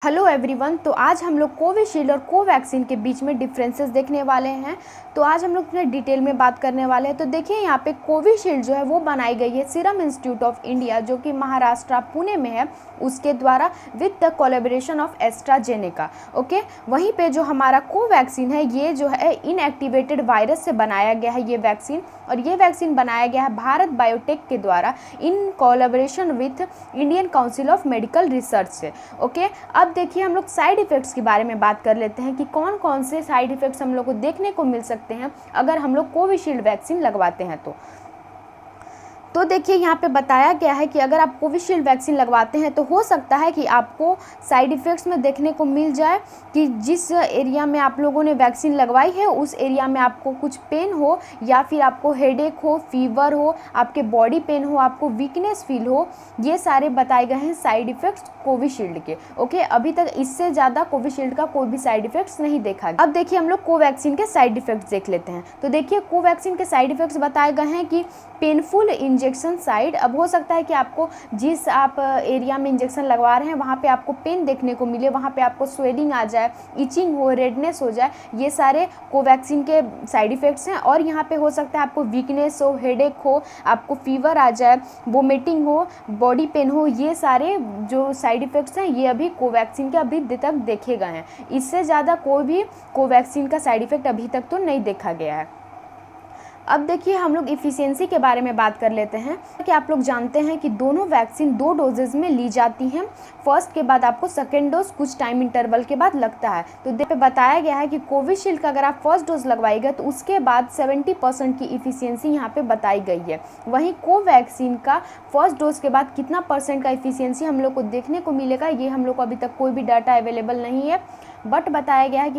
Hello everyone. तो आज हम लोग कोविशील्ड और कोवैक्सीन के बीच में डिफरेंसेस देखने वाले हैं। तो आज हम लोग डिटेल में बात करने वाले हैं। तो देखिए यहाँ पे कोविशील्ड जो है वो बनाई गई है सीरम इंस्टीट्यूट ऑफ इंडिया जो कि महाराष्ट्र पुणे में है, उसके द्वारा with the collaboration of AstraZeneca. Okay, वहीं पे जो हमारा कोवैक्सीन है ये जो है इनएक्टिवेटेड वायरस से बनाया गया है ये वैक्सीन, और ये वैक्सीन बनाया गया है भारत बायोटेक के द्वारा in collaboration with Indian council of medical research से। ओके, अब देखिए हम लोग साइड इफ़ेक्ट्स के बारे में बात कर लेते हैं कि कौन कौन से साइड इफ़ेक्ट्स हम लोग को देखने को मिल सकते हैं अगर हम लोग कोविशील्ड वैक्सीन लगवाते हैं तो देखिए यहाँ पे बताया गया है कि अगर आप कोविशील्ड वैक्सीन लगवाते हैं तो हो सकता है कि आपको साइड इफ़ेक्ट्स में देखने को मिल जाए कि जिस एरिया में आप लोगों ने वैक्सीन लगवाई है उस एरिया में आपको कुछ पेन हो, या फिर आपको हेडेक हो, फीवर हो, आपके बॉडी पेन हो, आपको वीकनेस फील हो। ये सारे बताए गए हैं साइड इफ़ेक्ट्स कोविशील्ड के। ओके, अभी तक इससे ज़्यादा कोविशील्ड का कोई भी साइड इफ़ेक्ट्स नहीं देखा गया। अब देखिए हम लोग कोवैक्सीन के साइड इफ़ेक्ट्स देख लेते हैं। तो देखिए कोवैक्सीन के साइड इफ़ेक्ट्स बताए गए हैं कि पेनफुल इंजेक्शन साइड। अब हो सकता है कि आपको जिस आप एरिया में इंजेक्शन लगवा रहे हैं वहाँ पे आपको पेन देखने को मिले, वहाँ पे आपको स्वेलिंग आ जाए, इचिंग हो, रेडनेस हो जाए। ये सारे कोवैक्सीन के साइड इफ़ेक्ट्स हैं। और यहाँ पे हो सकता है आपको वीकनेस हो, हेडेक हो, आपको फीवर आ जाए, वोमिटिंग हो, बॉडी पेन हो। ये सारे जो साइड इफ़ेक्ट्स हैं ये अभी कोवैक्सीन के अभी तक देखे गए हैं। इससे ज़्यादा कोई भी कोवैक्सीन का साइड इफ़ेक्ट अभी तक तो नहीं देखा गया है। अब देखिए हम लोग इफ़िशियंसी के बारे में बात कर लेते हैं कि आप लोग जानते हैं कि दोनों वैक्सीन 2 डोजेज़ में ली जाती हैं। फर्स्ट के बाद आपको सेकेंड डोज कुछ टाइम इंटरवल के बाद लगता है। तो पे बताया गया है कि कोविशील्ड का अगर आप फर्स्ट डोज लगवाइएगा तो उसके बाद 70% की इफ़िशियंसी यहाँ पे बताई गई है। वहीं कोवैक्सीन का फर्स्ट डोज के बाद कितना परसेंट का इफ़िशियंसी हम लोग को देखने को मिलेगा ये हम लोग को अभी तक कोई भी डाटा अवेलेबल नहीं है। बट बताया गया है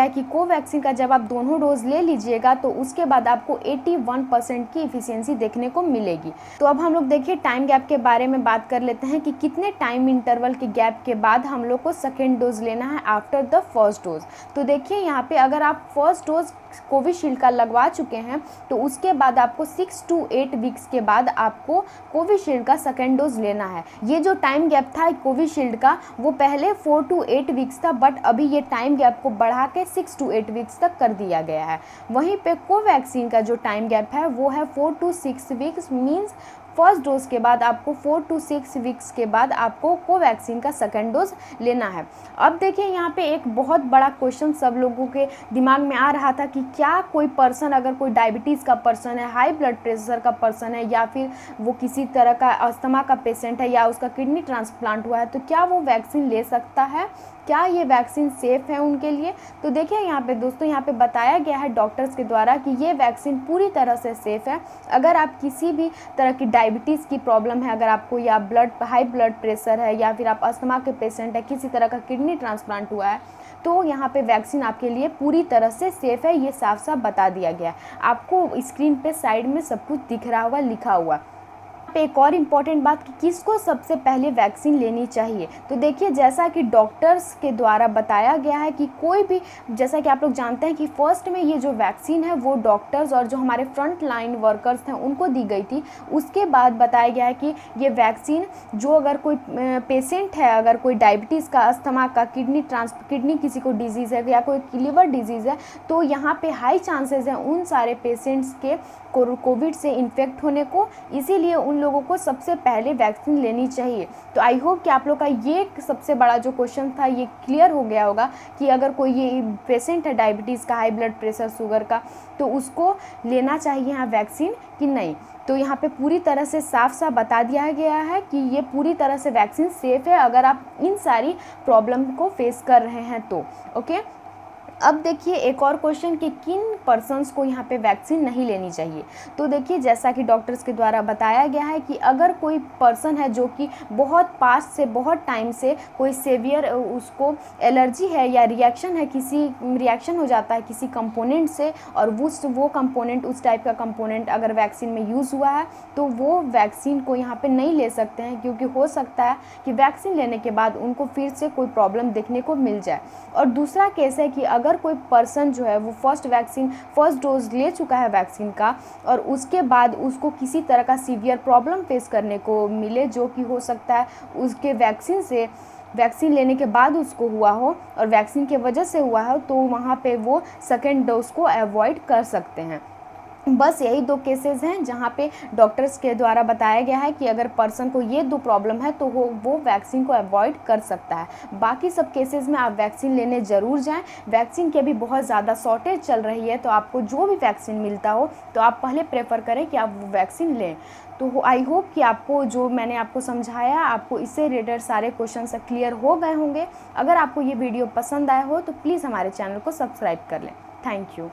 कि कोवैक्सीन का जब आप दोनों डोज ले लीजिएगा तो उसके बाद आपको 81% की इफ़िशियंसी देखने को मिलेगी। तो अब हम लोग देखिए टाइम गैप के बारे में बात कर लेते हैं कि कितने टाइम इंटरवल के गैप के बाद हम लोग को सेकेंड डोज लेना है आफ्टर द फर्स्ट डोज। तो देखिए यहाँ पे अगर आप फर्स्ट डोज कोविशील्ड का लगवा चुके हैं तो उसके बाद आपको 6 to 8 वीक्स के बाद आपको कोविशील्ड का सेकेंड डोज लेना है। ये जो टाइम गैप था कोविशील्ड का वो पहले 4 to 8 वीक्स था, बट अभी ये टाइम गैप को बढ़ा के 6 to 8 वीक्स तक कर दिया गया है। वहीं पे कोवैक्सीन का जो टाइम गैप है वो है 4 to 6 weeks, means first dose के बाद आपको 4 to 6 वीक्स के बाद आपको कोवैक्सीन का सेकेंड डोज लेना है। अब देखिए यहाँ पे एक बहुत बड़ा क्वेश्चन सब लोगों के दिमाग में आ रहा था कि क्या कोई पर्सन, अगर कोई डायबिटीज़ का पर्सन है, हाई ब्लड प्रेशर का पर्सन है, या फिर वो किसी तरह का अस्थमा का पेशेंट है, या उसका किडनी ट्रांसप्लांट हुआ है, तो क्या वो वैक्सीन ले सकता है? क्या ये वैक्सीन सेफ़ है उनके लिए? तो देखिए यहाँ पे दोस्तों, यहाँ पे बताया गया है डॉक्टर्स के द्वारा कि ये वैक्सीन पूरी तरह से सेफ़ है। अगर आप किसी भी तरह की डायबिटीज़ की प्रॉब्लम है, अगर आपको या हाई ब्लड प्रेशर है, या फिर आप अस्थमा के पेशेंट है, किसी तरह का किडनी ट्रांसप्लांट हुआ है, तो यहाँ पे वैक्सीन आपके लिए पूरी तरह से सेफ़ है। ये साफ साफ बता दिया गया है। आपको स्क्रीन पे साइड में सब कुछ दिख रहा होगा, लिखा हुआ। एक और इम्पॉर्टेंट बात कि किसको सबसे पहले वैक्सीन लेनी चाहिए। तो देखिए जैसा कि डॉक्टर्स के द्वारा बताया गया है कि कोई भी, जैसा कि आप लोग जानते हैं कि फर्स्ट में ये जो वैक्सीन है वो डॉक्टर्स और जो हमारे फ्रंट लाइन वर्कर्स हैं उनको दी गई थी। उसके बाद बताया गया है कि ये वैक्सीन जो अगर कोई पेशेंट है, अगर कोई डायबिटीज़ का, अस्थमा का, किडनी किसी को डिजीज़ है, या कोई लिवर डिजीज़ है, तो यहाँ पे हाई चांसेस हैं उन सारे पेशेंट्स के कोविड से इन्फेक्ट होने को। इसीलिए उन लोगों को सबसे पहले वैक्सीन लेनी चाहिए। तो आई होप कि आप लोग का ये सबसे बड़ा जो क्वेश्चन था ये क्लियर हो गया होगा कि अगर कोई ये पेशेंट है डायबिटीज़ का, हाई ब्लड प्रेशर, शुगर का, तो उसको लेना चाहिए यहाँ वैक्सीन कि नहीं। तो यहाँ पे पूरी तरह से साफ साफ बता दिया गया है कि ये पूरी तरह से वैक्सीन सेफ़ है अगर आप इन सारी प्रॉब्लम को फेस कर रहे हैं तो। ओके, अब देखिए एक और क्वेश्चन कि किन पर्सन्स को यहाँ पे वैक्सीन नहीं लेनी चाहिए। तो देखिए जैसा कि डॉक्टर्स के द्वारा बताया गया है कि अगर कोई पर्सन है जो कि बहुत पास्ट से, बहुत टाइम से कोई सेवियर उसको एलर्जी है या रिएक्शन है, किसी रिएक्शन हो जाता है किसी कंपोनेंट से, और वो कंपोनेंट, उस टाइप का कंपोनेंट अगर वैक्सीन में यूज़ हुआ है तो वो वैक्सीन को यहाँ पे नहीं ले सकते हैं, क्योंकि हो सकता है कि वैक्सीन लेने के बाद उनको फिर से कोई प्रॉब्लम देखने को मिल जाए। और दूसरा केस है कि अगर अगर कोई पर्सन जो है वो फर्स्ट डोज ले चुका है वैक्सीन का और उसके बाद उसको किसी तरह का सीवियर प्रॉब्लम फेस करने को मिले, जो कि हो सकता है उसके वैक्सीन लेने के बाद उसको हुआ हो और वैक्सीन की वजह से हुआ है, तो वहाँ पे वो सेकेंड डोज को अवॉइड कर सकते हैं। बस यही 2 केसेस हैं जहाँ पे डॉक्टर्स के द्वारा बताया गया है कि अगर पर्सन को ये 2 प्रॉब्लम है तो वो वैक्सीन को अवॉइड कर सकता है। बाकी सब केसेस में आप वैक्सीन लेने ज़रूर जाएं। वैक्सीन की अभी बहुत ज़्यादा शॉर्टेज चल रही है, तो आपको जो भी वैक्सीन मिलता हो तो आप पहले प्रेफर करें कि आप वो वैक्सीन लें। तो आई होप कि आपको जो मैंने आपको समझाया, आपको इससे रिलेटेड सारे क्वेश्चन क्लियर हो गए होंगे। अगर आपको ये वीडियो पसंद आया हो तो प्लीज़ हमारे चैनल को सब्सक्राइब कर लें। Thank you.